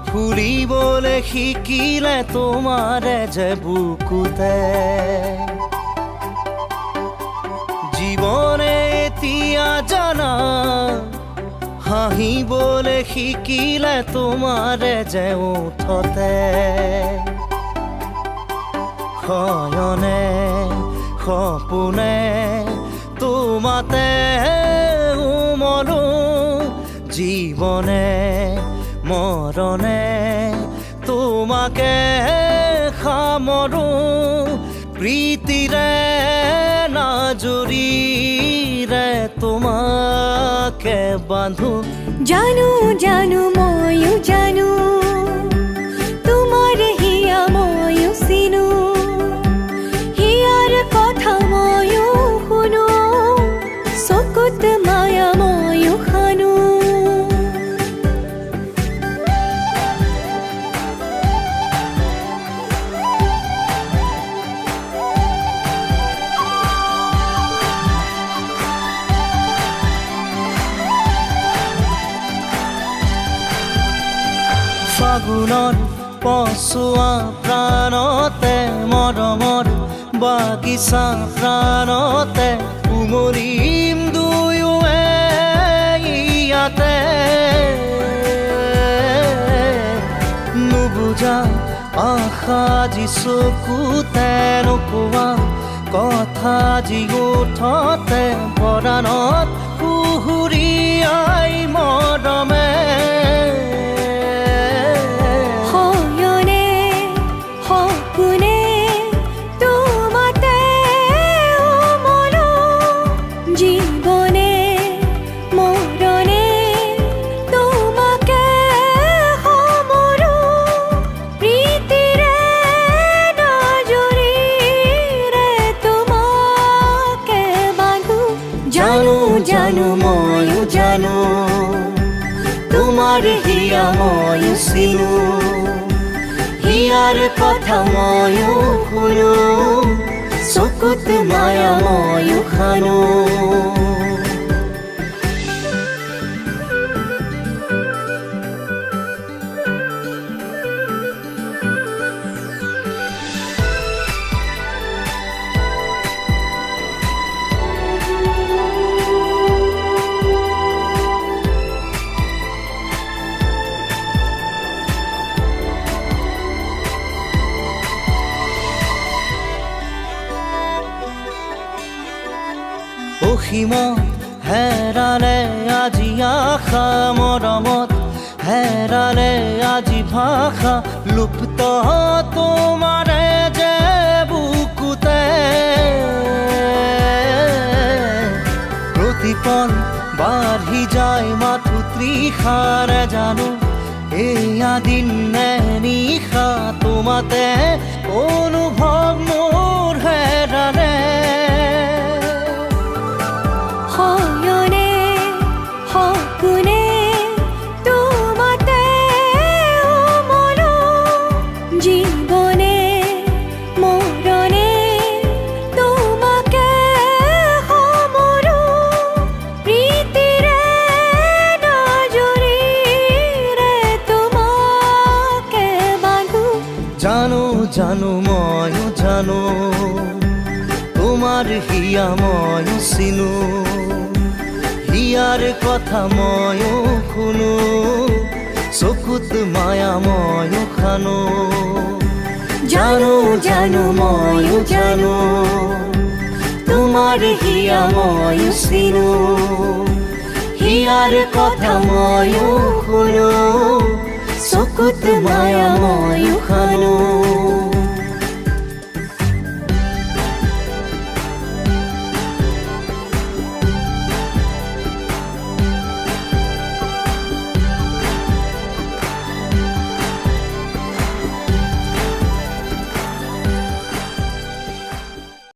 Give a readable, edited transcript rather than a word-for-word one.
ফুৰিবলৈ শিকিলে তোমাৰে যে বুকুতে জীৱনে এতিয়া জানা হাঁহিবলৈ শিকিলে তোমাৰে যে ওঠতে শয়নে সপোনে তোমাতে উমলো জীৱনে মৰণে তোমাকে সামৰো প্ৰীতিৰে নাজুৰিৰে তোমাকে বান্ধো জানো জানো ময়ো জানো তোমাৰ হিয়া ময়ো চিনো হিয়াৰ কথা ময়ো শুনো চকুত মায়া ময়ো খানো ফাগুনৰ পচুৱা প্ৰাণতে মৰমৰ বাগিচা প্ৰাণতে উমলিম দুয়োৱে ইয়াতে নুবুজা আশা যি চকুতে নোকোৱা কথা যি ওঠতে পৰাণত সুহুৰিয়াই মৰমে জানো ময়ো জানো তোমাৰ হিয়া ময়ো চিনো হিয়াৰ কথা ময়ো শুনো চকুত মায়া ময়ো খানো অসীমত হেৰালে আজি আশা মৰমত হেৰালে আজি ভাষা লুপ্ত তোমাৰে যে বুকুতে প্ৰতিপল বাঢ়ি যায় মাথো তৃষাৰে জানো এয়া দিন নে নিশা তোমাতে অনুভৱ মোৰ হেৰালে জানো ময়ো জানো তোমাৰ হিয়া ময়ো চিনো হিয়াৰ কথা ময়ো শুনো চকুত মায়া ময়ো খানো জানো জানো ময়ো জানো তোমাৰ হিয়া ময়ো চিনো হিয়াৰ কথা ময়ো শুনো